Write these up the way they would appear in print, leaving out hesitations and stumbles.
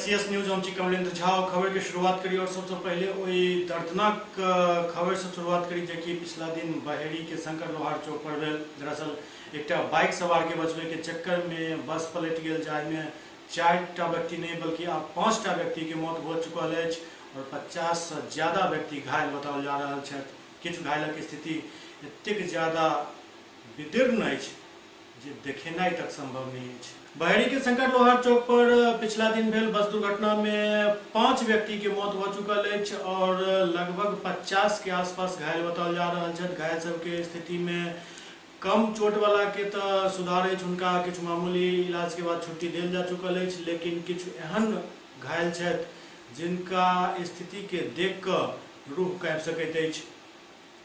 SCS news हम कमलेंद्र झा खबर के शुरुआत करी और सबसे पहले वही दर्दनाक खबर से शुरुआत करी जेकि पिछला दिन बहेड़ी के शंकर लोहार चौक पर भेल। दरअसल एक बाइक सवार के बचवे के चक्कर में बस पलट गई, जाहिमे 4टा व्यक्ति नहीं बल्कि अब 5टा व्यक्ति के मौत हो चुकल है और 50 से ज्यादा व्यक्ति घायल बताओल जा रहा है। किछु घायलक स्थिति एतेक ज्यादा विदीर्ण है जे देखेनाइ तक संभव नहीं है। बहेड़ी के शंकर लोहार चौक पर पिछला दिन भेल बस दुर्घटना में 5 व्यक्ति के मौत हो चुकल है और लगभग 50 के आसपास घायल बताओल जा रहा है। घायल सबके स्थिति में कम चोट वाला के तो सुधार है, उनका किछु मामूली इलाज के बाद छुट्टी दिल जा चुकल है, लेकिन किछु एहन घायल छथि जिनका स्थिति के देख कर रूह कांपि सकैत अछि।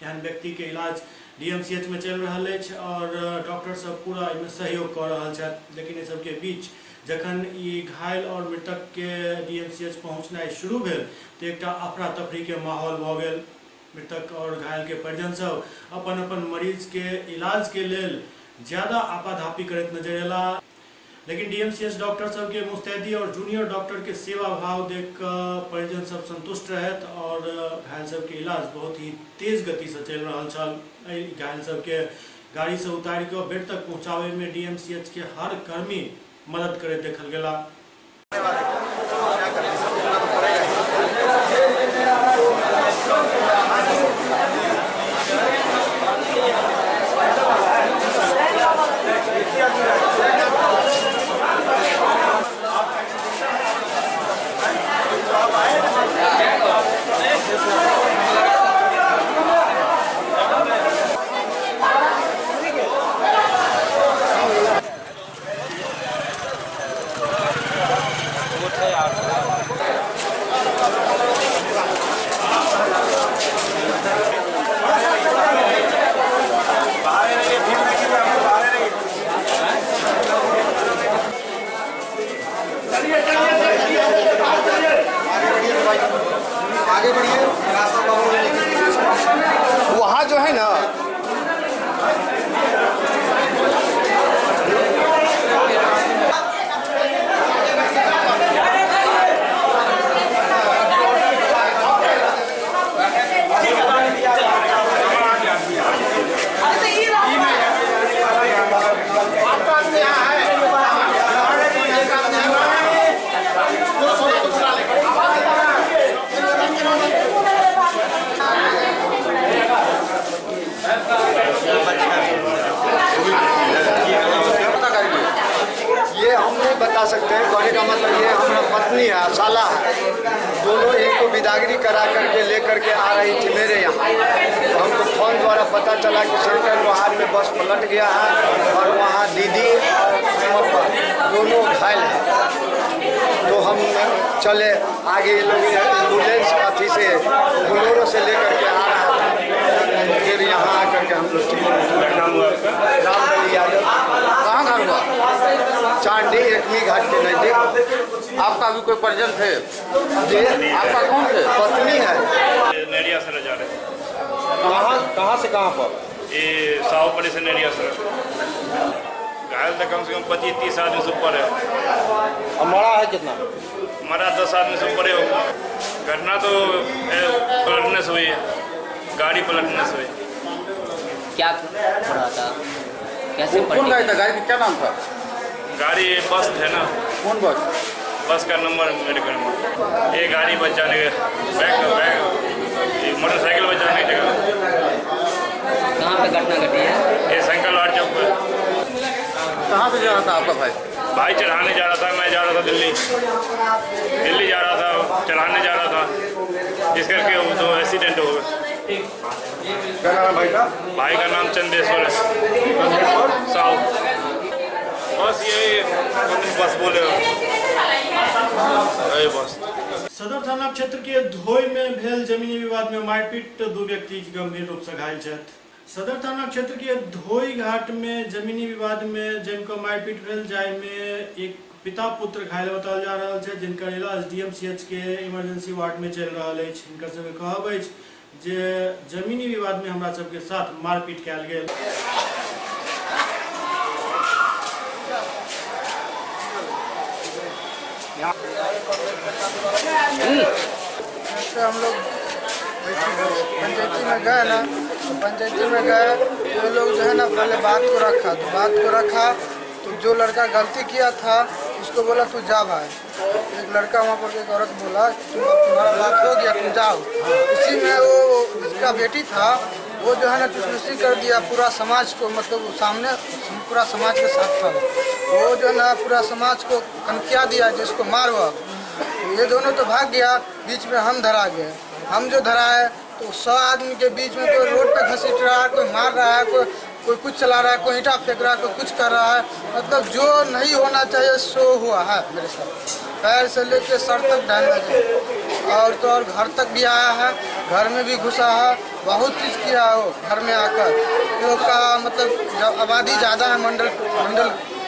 एहन व्यक्ति के इलाज डीएमसीएच में चल रहा है और डॉक्टर सब पूरा इनमें सहयोग कर रहा है। लेकिन इस सबके बीच जखन ये घायल और मृतक के डीएमसीएच पहुँचना शुरू भेल तो एक अफरा तफरी के माहौल भ गेल। मृतक और घायल के परिजन सब अपन अपन मरीज के इलाज के लेल ज्यादा आपाधापी करत नजर अयला, लेकिन डीएमसीएच डॉक्टर सब के मुस्तैदी और जूनियर डॉक्टर के सेवा भाव देख परिजन सब संतुष्ट रहत और घायल सब के इलाज बहुत ही तेज गति से चल रहा छल। घायल सब के गाड़ी से उतार के बेड तक पहुंचावे में डीएमसीएच के हर कर्मी मदद करे देखल गेला। आगे बढ़िए, वहाँ जो है ना बता सकते हैं। कहने का मतलब ये हमारा पत्नी है, साला है, दोनों एक को विदागरी करा करके लेकर के आ रही थी मेरे यहाँ। तो हमको फोन द्वारा पता चला कि शंकर लोहार में बस पलट गया है और वहाँ दीदी और पापा दोनों घायल हैं। तो हम चले आगे, लोग एम्बुलेंस अथी से बोलेरो से लेकर के आ रहा था। फिर यहाँ आकर के हम लोग रामबली यादव। कहाँ घर हुआ? चांडी एकमी घाट के नजदीक। आपका भी कोई परिजन थे? जी। आपका कौन थे? पत्नी है। नेरिया से जा रहे। कहाँ से कहाँ पर? ये सावपड़ी से नेरिया से। घायल तो कम से कम 25-30 आदमी से ऊपर है। अब मरा है कितना? मरा 10 आदमी से ऊपर है। घटना तो पलटने से हुई है, गाड़ी पलटने से हुई। क्या हो रहा था, कैसे कौन गाड़ी था? गाड़ी का क्या नाम था? गाड़ी बस है ना। कौन बस? बस का नंबर मेरे घर में। ये गाड़ी बच जाने के बैग मोटरसाइकिल बच जाने की जगह। कहाँ पे घटना घटी है? ये शंकर लोहार चौक पर। कहाँ से जा रहा था आपका भाई? भाई चढ़ाने जा रहा था, मैं जा रहा था दिल्ली जा रहा था, चढ़ाने जा रहा था, जिस करके वो तो एक्सीडेंट हो गया। क्या नाम है भाई का? भाई का नाम चंदेश्वर है। साहु बस यही बस बोले बस। सदर थाना क्षेत्र के धोई में भेल जमीनी विवाद में मारपीट 2 व्यक्ति गंभीर रूप से घायल छथि। सदर थाना क्षेत्र के धोई घाट में जमीनी विवाद में जमकर मारपीट भेल, जाहिमे एक पिता पुत्र घायल बताओल जा रहा है, जिनकर इलाज डीएमसीएच के इमरजेंसी वार्ड में चल रहा है। हिनकर सबके कहब अछि जे जमीनी विवाद में हमरा सबके साथ मारपीट कयल गेल। जैसे हम लोग पंचायती में गए ना, तो पंचायती में गए ये लोग जो है ना पहले बात को रखा तो जो लड़का गलती किया था उसको बोला तू जा भाई। एक लड़का वहाँ पर एक औरत बोला तुम्हारा बात हो गया तुम जाओ। इसी में वो जिसका बेटी था वो जो है ना चुसमुसी कर दिया पूरा समाज को, मतलब सामने पूरा समाज के साथ था वो जो है ना पूरा समाज को कनकिया दिया जिसको मारो। अब ये दोनों तो भाग गया, बीच में हम धरा गए। हम जो धरा है तो 100 आदमी के बीच में कोई रोड पे घसीट रहा है, कोई मार रहा है, कोई कुछ चला रहा है, कोई ईंटा फेंक रहा है, कोई कुछ कर रहा है। मतलब जो नहीं होना चाहिए सो हुआ है मेरे साथ। पैर से लेके सर तक डैमेज है और तो और घर तक भी आया है, घर में भी घुसा है, बहुत चीज़ किया है वो घर में आकर। लोग का मतलब आबादी ज़्यादा है, मंडल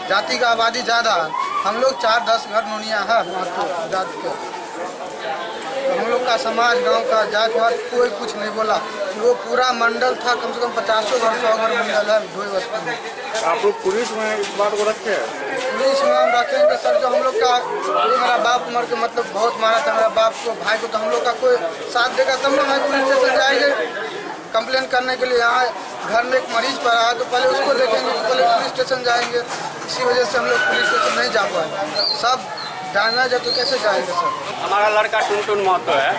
जाति का आबादी ज़्यादा है। हम लोग 4-10 घर नोनिया है महतो जात के। तो हम लोग का समाज गांव का जात वात कोई कुछ नहीं बोला। वो पूरा मंडल था, कम से कम 50 घर 100 घर मंडल है ढोई बस्ती में। आप लोग पुलिस में इस बात को रखे हैं? पुलिस में हम रखेंगे सर। जो हम लोग का मेरा बाप उम्र के मतलब बहुत मारा था मेरा बाप को, भाई को, तो हम लोग का कोई साथ देगा तब ना हम पुलिस स्टेशन जाएंगे कंप्लेन करने के लिए। यहाँ घर में एक मरीज पड़ा है तो पहले उसको देखेंगे, पहले पुलिस स्टेशन जाएंगे। इसी वजह से हम लोग पुलिस स्टेशन नहीं जा पाए। सब डैमेज है तो कैसे जाएंगे सर? हमारा लड़का टुनटुन महतो है,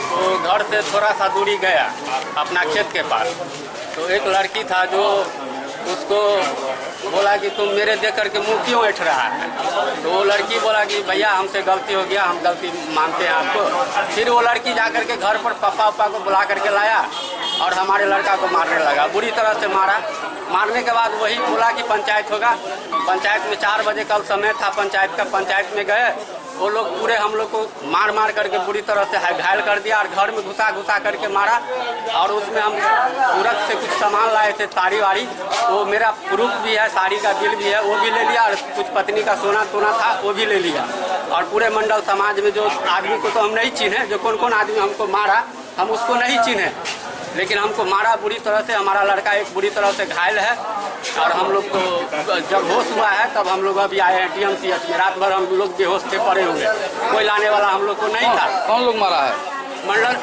तो घर से थोड़ा सा दूरी गया अपना खेत के पास, तो एक लड़की था जो उसको बोला कि तुम मेरे देख करके मुँह क्यों ऐठ रहा है। तो वो लड़की बोला कि भैया हमसे गलती हो गया, हम गलती मानते हैं आपको। फिर वो लड़की जा करके घर पर पापा को बुला करके लाया और हमारे लड़का को मारने लगा, बुरी तरह से मारा। मारने के बाद वही बोला कि पंचायत होगा। पंचायत में 4 बजे कल समय था पंचायत का। पंचायत में गए, वो लोग पूरे हम लोग को मार करके बुरी तरह से घायल कर दिया और घर में घुसा करके मारा। और उसमें हम तुरंत से कुछ सामान लाए थे, साड़ी वाड़ी, वो मेरा प्रूफ भी है, साड़ी का बिल भी है, वो भी ले लिया और कुछ पत्नी का सोना था वो भी ले लिया। और पूरे मंडल समाज में जो आदमी को तो हम नहीं चिन्हे, जो कौन आदमी हमको मारा हम उसको नहीं चिन्हे, लेकिन हमको मारा बुरी तरह से। हमारा लड़का एक बुरी तरह से घायल है और हम लोग को जब होश हुआ है तब हम लोग अभी आए हैं DMCH में। रात भर हम लोग बेहोश थे पड़े हुए, कोई लाने वाला हम लोग को नहीं था। कौन लोग मारा है? मंडल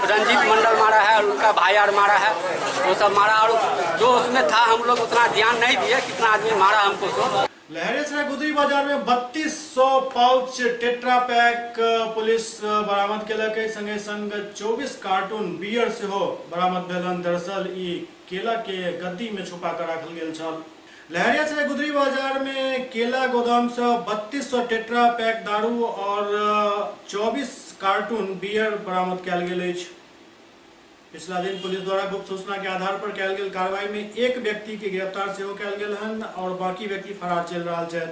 रंजीत मंडल मारा है और उनका भाई और मारा है, वो सब मारा। और जो उसमें था हम लोग उतना ध्यान नहीं दिए कितना आदमी मारा हमको। तो लहरियासराय गुदरी बाजार में 3200 पाउच टेट्रा पैक पुलिस बरामद केलक। संगे संग 24 कार्टून बियर से हो बरामद भेलन। दरअसल ई केला के गद्दी में छुपा कर रखल गेल छल। लहरियासराय गुदरी बाजार में केला गोदाम से 3200 टेट्रा पैक दारू और 24 कार्टून बियर बरामद कयल गेल अछि। पिछला दिन पुलिस द्वारा गुप्त सूचना के आधार पर कयल गेल कार्रवाई में एक व्यक्ति के गिरफ्तार सेहो कयल गेल हन और बाकी व्यक्ति फरार चल रहा है।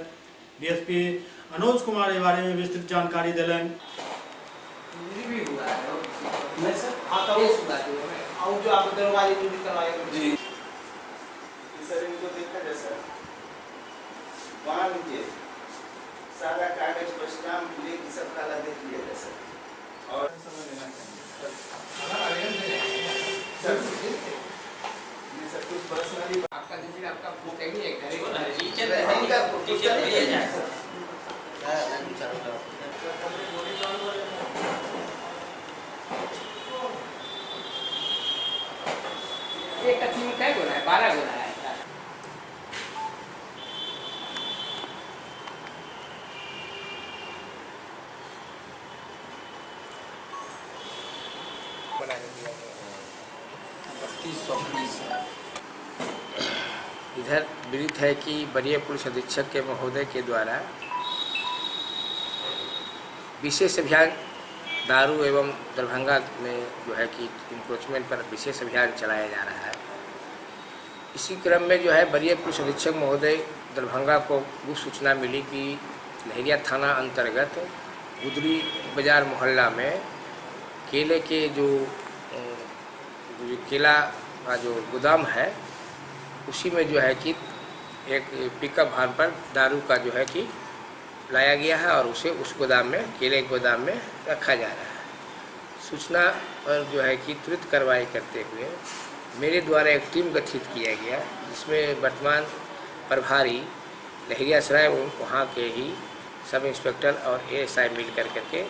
डीएसपी अनुज कुमार इस बारे में विस्तृत जानकारी दिलन। सारा कागज पर स्टाम्प लेके सब काला देख लिया सर। और सर कुछ पर्सनली आपका जैसे आपका फोटो ही है टीचर भेजा जाए सर। एक कथी में क्या बोला है 12 बोला है। इधर विदित है कि वरीय पुलिस अधीक्षक के महोदय के द्वारा विशेष अभियान दारू एवं दरभंगा में जो है कि इंक्रोचमेंट पर विशेष अभियान चलाया जा रहा है। इसी क्रम में जो है वरीय पुलिस अधीक्षक महोदय दरभंगा को गुप्त सूचना मिली कि लहरिया थाना अंतर्गत गुदरी बाजार मोहल्ला में केले के जो केला का जो गोदाम है उसी में जो है कि एक पिकअप वाहन पर दारू का जो है कि लाया गया है और उसे उस गोदाम में केले गोदाम में रखा जा रहा है। सूचना पर जो है कि तुरंत कार्रवाई करते हुए मेरे द्वारा एक टीम गठित किया गया जिसमें वर्तमान प्रभारी लहरियासराय वहाँ के ही सब इंस्पेक्टर और एएसआई मिल करके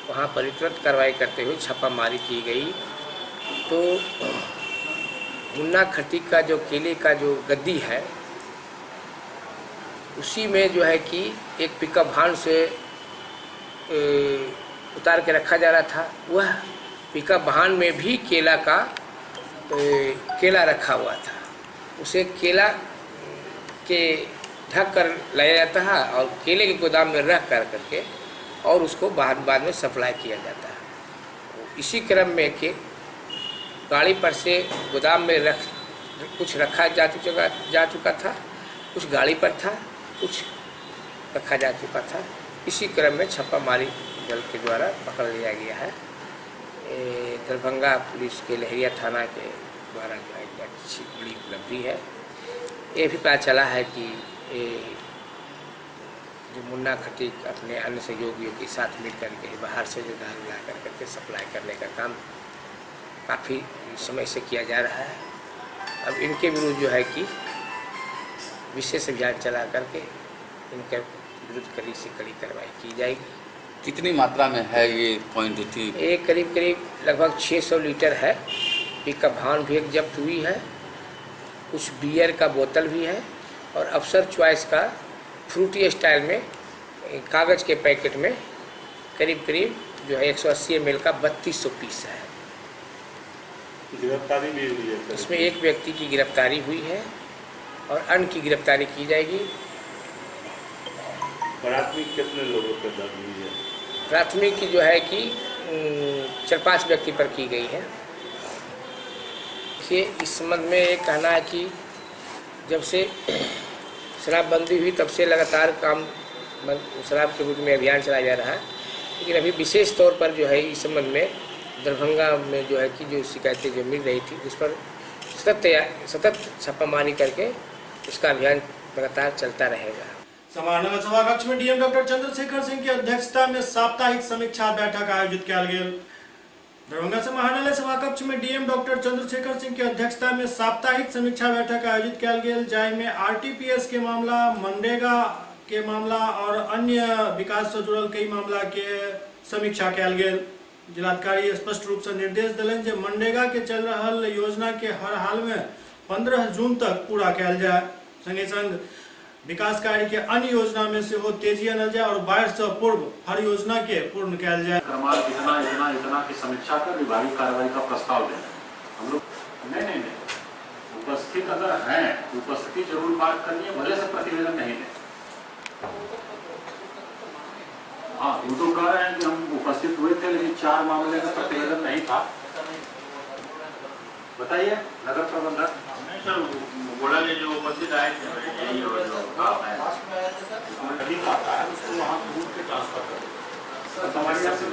वहाँ पर तुरंत कार्रवाई करते हुए छापामारी की गई। तो मुन्ना खटीक का जो केले का जो गद्दी है उसी में जो है कि एक पिकअप वैन से उतार के रखा जा रहा था। वह पिकअप वैन में भी केला रखा हुआ था। उसे केला के ढक कर लाया जाता है और केले के गोदाम में रख करके और उसको बाद में सप्लाई किया जाता है। इसी क्रम में कि गाड़ी पर से गोदाम में कुछ रखा जा चुका था, कुछ गाड़ी पर था, कुछ रखा जा चुका था। इसी क्रम में छापामारी दल के द्वारा पकड़ लिया गया है। दरभंगा पुलिस के लहरिया थाना के द्वारा जो है अच्छी बड़ी उपलब्धि है। ये भी पता चला है कि जो मुन्ना खटीक अपने अन्य सहयोगियों के साथ मिल करके बाहर से जो दारू ला करके सप्लाई करने का काम काफ़ी समय से किया जा रहा है। अब इनके विरुद्ध जो है कि विशेष अभियान चला करके इनके विरुद्ध कड़ी से कड़ी कार्रवाई की जाएगी। कितनी मात्रा में है ये क्वांटिटी? ये करीब लगभग 600 लीटर है। पिकअप वैन भी एक जब्त हुई है, कुछ बियर का बोतल भी है और अफसर चॉइस का फ्रूटी स्टाइल में कागज़ के पैकेट में करीब जो है 180 ml का 3200 पीस है। गिरफ्तारी भी हुई है? इसमें एक व्यक्ति की गिरफ्तारी हुई है और अन्य की गिरफ्तारी की जाएगी। प्राथमिक कितने लोगों पर दर्ज हुई है? प्राथमिक की जो है कि 4-5 व्यक्ति पर की गई है। कि इस संबंध में एक कहना है कि जब से शराबबंदी हुई तब से लगातार काम शराब के विरुद्ध में अभियान चलाया जा रहा है, लेकिन अभी विशेष तौर पर जो है इस संबंध में दरभंगा में जो है कि जो शिकायतें जो मिल रही थी उस पर सतत छापामारी करके इसका अभियान लगातार चलता रहेगा। समाहरणालय सभाकक्ष में डीएम डॉक्टर चंद्रशेखर सिंह की अध्यक्षता में साप्ताहिक समीक्षा बैठक आयोजित किया गया। दरभंगा समाहरणालय सभाकक्ष में डीएम डॉक्टर चंद्रशेखर सिंह की अध्यक्षता में साप्ताहिक समीक्षा बैठक आयोजित किया गया, जाहिमे आरटीपीएस के मामला, मनरेगा के मामला और अन्य विकास से जुड़ल कई मामला के समीक्षा किया गया। जिलाधिकारी स्पष्ट रूप से निर्देश दिलन जे मनरेगा के चल रहा योजना के हर हाल में 15 जून तक पूरा किया जाए। संगे संग विकास कार्य के अन्य योजना में से हो तेजी आनल जाए और बाढ़ से पूर्व हर योजना के पूर्ण किया जाए। क्रमांक इतना की समीक्षा कर विभागीय कार्रवाई का प्रस्ताव दें। हम लोग नहीं उपस्थित अगर हैं, उपस्थिति जरूर बात करनी है, भले से प्रतिवेदन नहीं दें। हाँ, वो तो कह रहे हैं कि हम उपस्थित हुए थे लेकिन 4 मामले में प्रतिवेदन नहीं था। बताइए नगर प्रबंधक। बोला जो उपस्थित आए थे ठीक आता है उसको वहाँ दूर के ट्रांसफर कर हमारे यहाँ से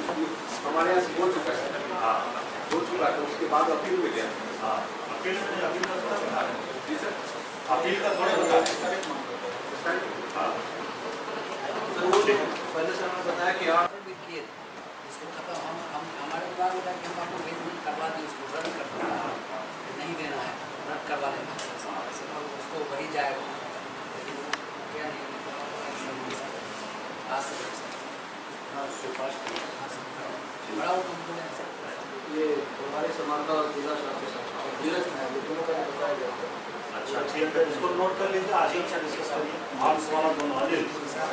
बोल चुका है। हाँ, हो चुका है। उसके बाद अपील में गया। हाँ, अपील का थोड़ा बता पहले से हमें बताया कि इसको खत्म हम हमारे द्वारा होता है कि हम आपको भेज करवा दें, उसको रद्द कर नहीं देना है, रद्द करवा देना उसको वही जाएगा। लेकिन क्या नहीं बड़ा ये हमारे समानता और जिला दोनों का बताया गया। अच्छा ठीक है, इसको नोट कर लीजिए। आज ही अच्छा डिस्कस करिए। आर्म्स वाला दोनों अनिल वो दूसरा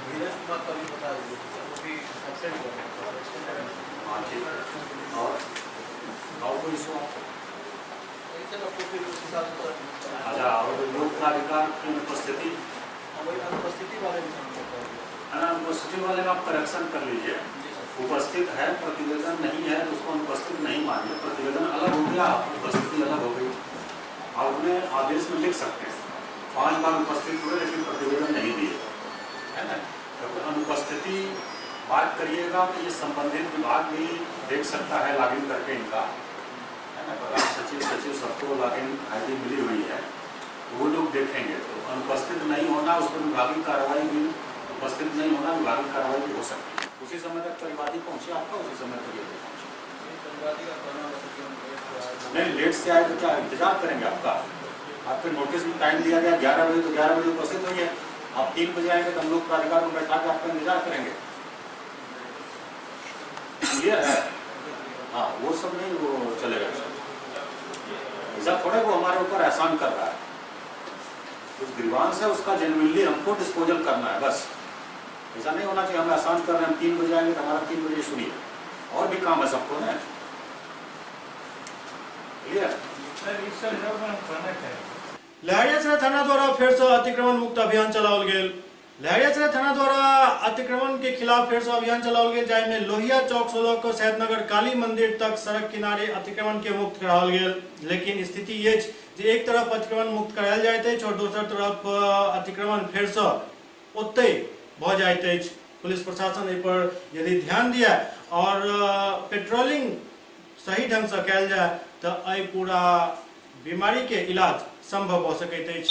धीरज कुमार का भी बता दीजिए, वो भी एक्सेप्ट हाँ ठीक है। और कोई इशू अच्छा, और लोक प्राधिकार की उपस्थिति वाले अनुपस्थिति वाले में आप करेक्शन कर लीजिए। उपस्थित है, प्रतिवेदन नहीं है तो उसको अनुपस्थित नहीं मानिए। प्रतिवेदन अलग हो गया, उपस्थिति अलग हो गई। आप अपने आदेश में लिख सकते हैं 5 बार उपस्थित हुए लेकिन प्रतिवेदन नहीं दिए, है ना। तो अनुपस्थिति बात करिएगा तो ये संबंधित विभाग भी देख सकता है लॉगिन करके इनका, है ना। प्रधान सचिव सबको लॉगिन ID मिली हुई है, तो वो लोग देखेंगे। तो अनुपस्थित नहीं होना, उस पर विभागीय कार्रवाई भी, उपस्थित नहीं होना विभागीय कार्रवाई भी हो सकती है। उसी समय तक परिवादी पहुँचे आपका, उसी समय तक ये पहुँचे। नहीं लेट से आए तो क्या इंतजार करेंगे आपका? आपके नोटिस में टाइम दिया गया 11 बजे, तो 11 बजे उपस्थित होइए। आप 3 बजे आएंगे तो हम लोग प्राधिकार में बैठा के आपका इंतजार करेंगे। क्लियर है? हाँ, वो सब नहीं वो चलेगा। ऐसा थोड़ा वो हमारे ऊपर एहसान कर रहा है। उस ग्रीवांस है उसका जेन्युइनली हमको डिस्पोजल करना है बस। ऐसा नहीं होना चाहिए हम एहसान कर रहे हैं, हम 3 बजे आएंगे तो हमारा 3 बजे सुनिए। और भी काम है सबको ना। क्लियर? लहरियासराय थाना द्वारा फिर से अतिक्रमण मुक्त अभियान चलाओल गेल। लहरियासराय थाना द्वारा अतिक्रमण के खिलाफ फिर से अभियान चलाओल गेल, जाहिमे लोहिया चौक से लऽ कऽ सैदनगर काली मंदिर तक सड़क किनारे अतिक्रमण के मुक्त कराओल गेल। लेकिन स्थिति ये जे एक तरफ अतिक्रमण मुक्त करायल जाइत अछि और दोसर तरफ अतिक्रमण फिर से ओतै भऽ जाइत अछि। पुलिस प्रशासन एहि पर यदि ध्यान दिया और पेट्रोलिंग सही ढंग से कयल जाए तो एहि पूरा बीमारी के इलाज संभव हो सकैत अछि।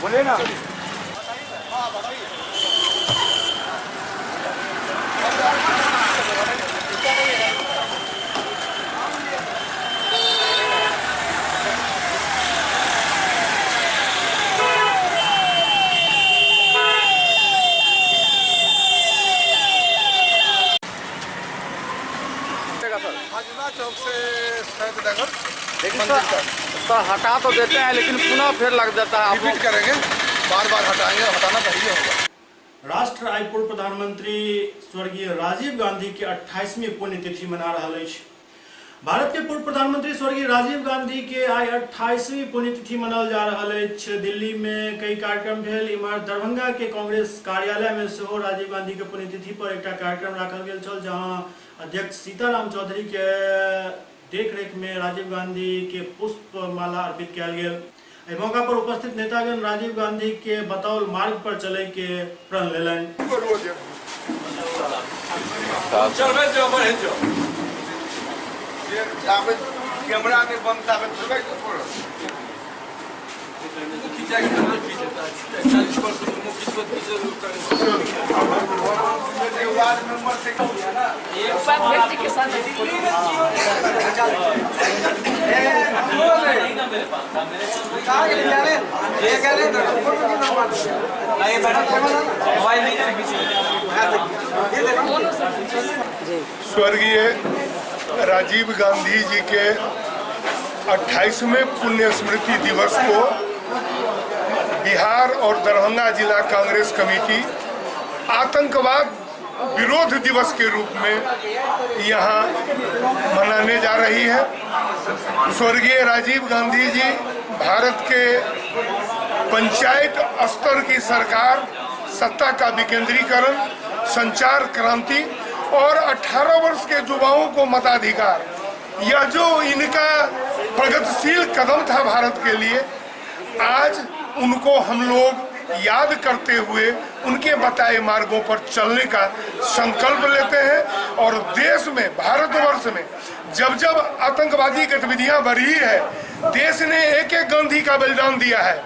बोले ना चौक से सैदनगर सर हटा तो देते हैं लेकिन पुनः फिर लग जाता है। रिपीट करेंगे, बार बार हटाएंगे, हटाना चाहिए होगा। राष्ट्र आइ पूर्व प्रधानमंत्री स्वर्गीय राजीव गांधी के 28वीं पुण्यतिथि मना रहा है। भारत के पूर्व प्रधानमंत्री स्वर्गीय राजीव गांधी के आई 28वीं पुण्यतिथि मनाल जा रहा है। दिल्ली में कई कार्यक्रम भेल। इमहर दरभंगा के कांग्रेस कार्यालय में सेहो राजीव गांधी के पुण्यतिथि पर एक कार्यक्रम राखल गेल छल, जहां अध्यक्ष सीताराम चौधरी के देखरेख में राजीव गांधी के पुष्प माला अर्पित किया गेल। एहि मौका पर उपस्थित नेतागण राजीव गांधी के बताओल मार्ग पर चले के प्रण लेलन। कैमरा नहीं बनता है स्वर्गीय राजीव गांधी जी के 28वें पुण्य स्मृति दिवस को बिहार और दरभंगा जिला कांग्रेस कमेटी आतंकवाद विरोध दिवस के रूप में यहाँ मनाने जा रही है। स्वर्गीय राजीव गांधी जी भारत के पंचायत स्तर की सरकार, सत्ता का विकेंद्रीकरण, संचार क्रांति और 18 वर्ष के युवाओं को मताधिकार, यह जो इनका प्रगतिशील कदम था भारत के लिए, आज उनको हम लोग याद करते हुए उनके बताए मार्गों पर चलने का संकल्प लेते हैं। और देश में, भारतवर्ष में जब जब आतंकवादी गतिविधियां बढ़ी है, देश ने एक एक गांधी का बलिदान दिया है।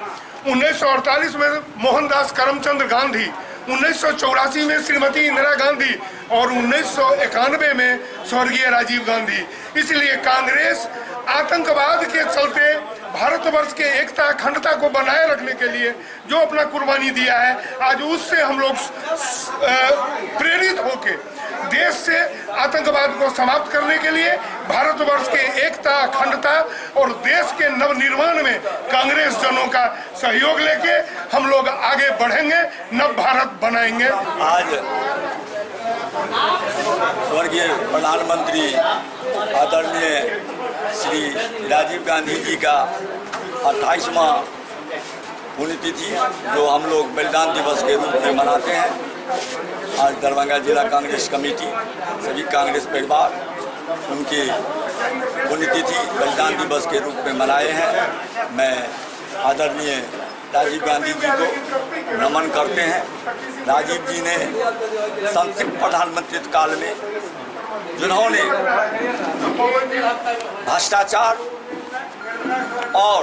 1948 में मोहनदास करमचंद गांधी, 1984 में श्रीमती इंदिरा गांधी और 1991 में स्वर्गीय राजीव गांधी। इसलिए कांग्रेस आतंकवाद के चलते भारतवर्ष के एकता अखंडता को बनाए रखने के लिए जो अपना कुर्बानी दिया है, आज उससे हम लोग प्रेरित होके देश से आतंकवाद को समाप्त करने के लिए भारतवर्ष के एकता अखंडता और देश के नवनिर्माण में कांग्रेस जनों का सहयोग लेके हम लोग आगे बढ़ेंगे, नव भारत बनाएंगे। आज स्वर्गीय प्रधानमंत्री आदरणीय श्री राजीव गांधी जी का 28वां पुण्यतिथि जो हम लोग बलिदान दिवस के रूप में मनाते हैं। आज दरभंगा जिला कांग्रेस कमेटी, सभी कांग्रेस परिवार उनकी पुण्यतिथि बलिदान दिवस के रूप में मनाए हैं। मैं आदरणीय राजीव गांधी जी को नमन करते हैं। राजीव जी ने संक्षिप्त प्रधानमंत्री काल में जिन्होंने भ्रष्टाचार और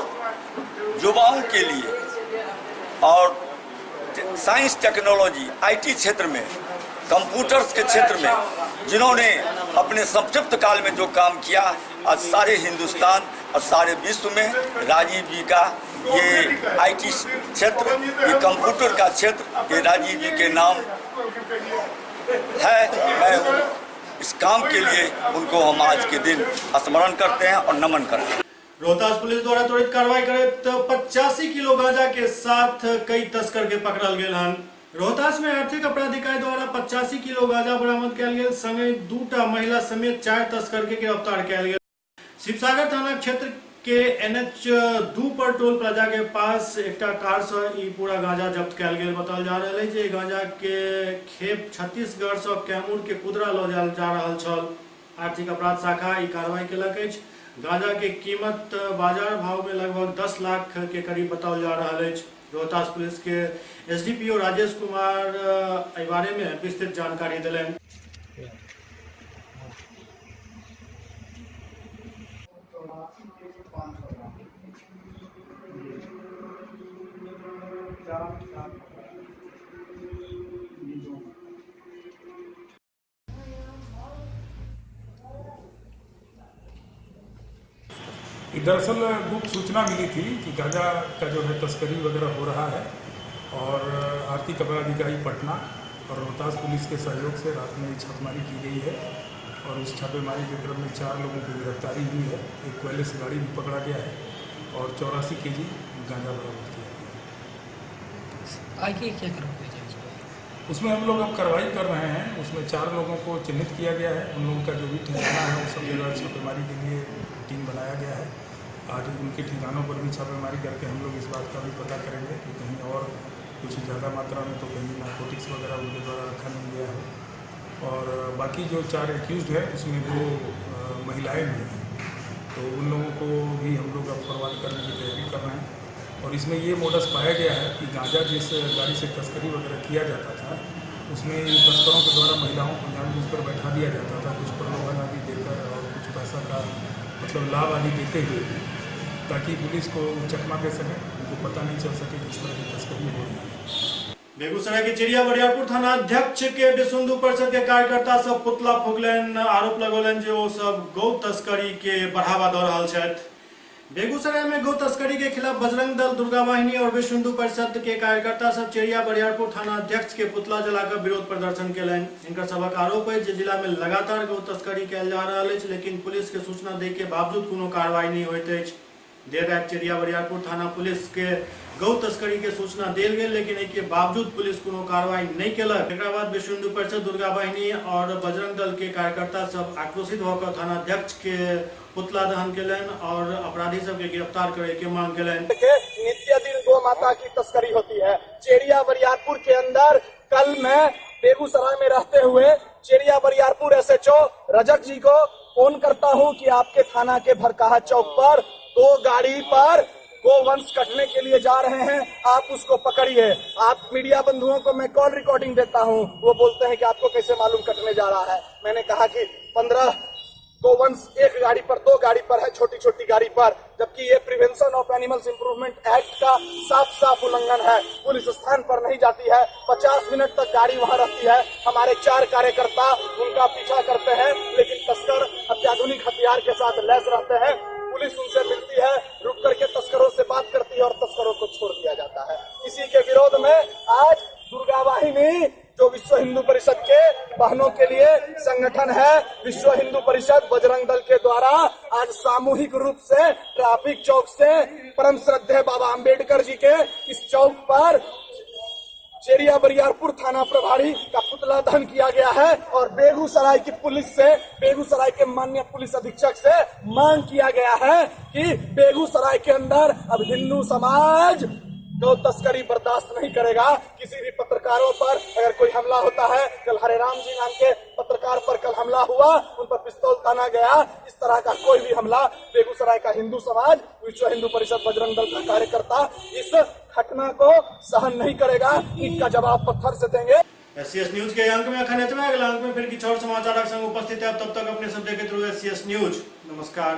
युवाओं के लिए और साइंस टेक्नोलॉजी IT क्षेत्र में, कंप्यूटर्स के क्षेत्र में जिन्होंने अपने संक्षिप्त काल में जो काम किया, आज सारे हिंदुस्तान और सारे विश्व में राजीव जी का ये IT क्षेत्र, ये कंप्यूटर का क्षेत्र, ये राजीव जी के नाम है। मैं इस काम के लिए उनको हम आज के दिन स्मरण करते हैं और नमन करते हैं। रोहतास पुलिस द्वारा त्वरित कार्रवाई करत 85 किलो गांजा के साथ कई तस्कर के पकड़ल गेल हन। रोहतास में आर्थिक अपराध इकाई द्वारा 85 किलो गांजा बरामद कयल गेल, संगे 2टा महिला समेत 4 तस्कर के गिरफ्तार कयल गेल। शिवसागर थाना क्षेत्र के NH-2 पर टोल प्लाजा के पास एक कार से ई पूरा गांजा जब्त कयल गेल बताओल जा रहा है। जे गांजा के खेप छत्तीसगढ़ से कैमूर के कुदरा लऽ जायल जा रहल छल। आर्थिक अपराध शाखा ई कार्रवाई केलक अछि। गांजा के कीमत बाजार भाव में लगभग 10 लाख के करीब बताओल जा रहा है। रोहतास पुलिस के SDPO राजेश कुमार एहि बारे में विस्तृत जानकारी दिलन। दरअसल गुप्त सूचना मिली थी कि गांजा का जो है तस्करी वगैरह हो रहा है और आर्थिक अपराध इकाई पटना और रोहतास पुलिस के सहयोग से रात में छापेमारी की गई है और उस छापेमारी के क्रम में 4 लोगों की गिरफ्तारी हुई है। एक कोयले से गाड़ी भी पकड़ा गया है और 84 kg गांजा बरामद किया गया। आगे क्या करोगे? उसमें हम लोग अब कार्रवाई कर रहे हैं। उसमें 4 लोगों को चिन्हित किया गया है। उन लोगों का जो भी ठिकाना है वो सब जगह छापेमारी के लिए टीम बनाया गया है। आज उनके ठिकानों पर भी छापेमारी करके हम लोग इस बात का भी पता करेंगे कि कहीं और कुछ ज़्यादा मात्रा में तो कहीं नारकोटिक्स वगैरह उनके द्वारा रखा नहीं गया है। और बाकी जो 4 एक्यूज़ड है उसमें 2 महिलाएं भी हैं, तो उन लोगों को भी हम लोग अब फॉरवर्ड करने की तैयारी कर रहे हैं। और इसमें ये मोडस पाया गया है कि गांजा जिस गाड़ी से तस्करी वगैरह किया जाता था उसमें इन तस्करों के द्वारा महिलाओं को जानबूझकर बैठा दिया जाता था, कुछ प्रलोभन आदि देकर और कुछ पैसा का मतलब लाभ आदि देते हुए भी, ताकि पुलिस को चकमा दे सके, उनको पता नहीं चल सके किस तरह की तस्करी हो रही है। बेगूसराय के चिड़िया बरियारपुर थाना अध्यक्ष के विश्व हिंदू परिषद के कार्यकर्ता सब पुतला फूकलन, आरोप लगौलन जे ओ सब गौ तस्करी के बढ़ावा दऽ रहल छथि। बेगूसराय में गौ तस्करी के खिलाफ बजरंग दल, दुर्गा वाहिनी और विश्व हिंदू परिषद के कार्यकर्ता सब चिड़िया बरियारपुर थाना अध्यक्ष के पुतला जलाकर विरोध प्रदर्शन कयलनि। इनकर सबक आरोप है जे जिला में लगातार गौ तस्करी कयल जा रहल अछि, लेकिन पुलिस के सूचना दै के बावजूद कोनो कार्रवाई नहीं होइत अछि। देर रात चिड़िया बरियारपुर थाना पुलिस के गौ तस्करी के सूचना देल गेल, लेकिन एहि के बावजूद पुलिस कोनो कार्रवाई नहीं केलक। एकरा बाद विश्व हिंदू परिषद, दुर्गा वाहिनी और बजरंग दल के कार्यकर्ता सब आक्रोशित होकर थाना अध्यक्ष के पुतला दहन केलन और अपराधी सब के गिरफ्तार करे के मांग केलन। नित्य दिन गौ माता की तस्करी होती है चिड़िया बरियारपुर के अंदर। कल मैं बेगूसराय में रहते हुए चिड़िया बरियारपुर SHO रजक जी को फोन करता हूं कि आपके थाना के भरकाहा चौक पर 2 गाड़ी पर गोवंश कटने के लिए जा रहे हैं, आप उसको पकड़िए। आप मीडिया बंधुओं को मैं कॉल रिकॉर्डिंग देता हूं, वो बोलते हैं कि आपको कैसे मालूम कटने जा रहा है। मैंने कहा कि 15 गोवंश एक गाड़ी पर, 2 गाड़ी पर है, छोटी छोटी गाड़ी पर, जबकि ये prevention of animals improvement act का साफ उल्लंघन है। पुलिस स्थान पर नहीं जाती है, 50 मिनट तक गाड़ी वहां रहती है। हमारे 4 कार्यकर्ता उनका पीछा करते हैं, लेकिन तस्कर अत्याधुनिक हथियार के साथ लैस रहते हैं। पुलिस उनसे मिलती है, रुक करके तस्करों से बात करती है और तस्करों को छोड़ दिया जाता है। इसी के विरोध में आज दुर्गा वाहिनी, जो विश्व हिंदू परिषद के बहनों के लिए संगठन है, विश्व हिंदू परिषद बजरंग दल के द्वारा आज सामूहिक रूप से ट्रैफिक चौक से परम श्रद्धेय बाबा अंबेडकर जी के इस चौक पर चिड़िया बरियारपुर थाना प्रभारी का पुतला दहन किया गया है। और बेगूसराय की पुलिस से, बेगूसराय के माननीय पुलिस अधीक्षक से मांग किया गया है कि बेगूसराय के अंदर अब हिंदू समाज गौ तस्करी बर्दाश्त नहीं करेगा। किसी भी पत्रकारों पर अगर कोई हमला होता है, कल हरेराम जी नाम के पत्रकार पर कल हमला हुआ, उन पर पिस्तौल ताना गया, इस तरह का कोई भी हमला बेगूसराय का हिंदू समाज, विश्व हिंदू परिषद बजरंग दल का कार्यकर्ता इस घटना को सहन नहीं करेगा। इसका जवाब पत्थर से देंगे। SCS न्यूज के अंक में अखन एतबे, अगला अंक में फिर किछु और समाचारक संग उपस्थित है। तब तक अपने सब देखैत रहू SCS न्यूज। नमस्कार।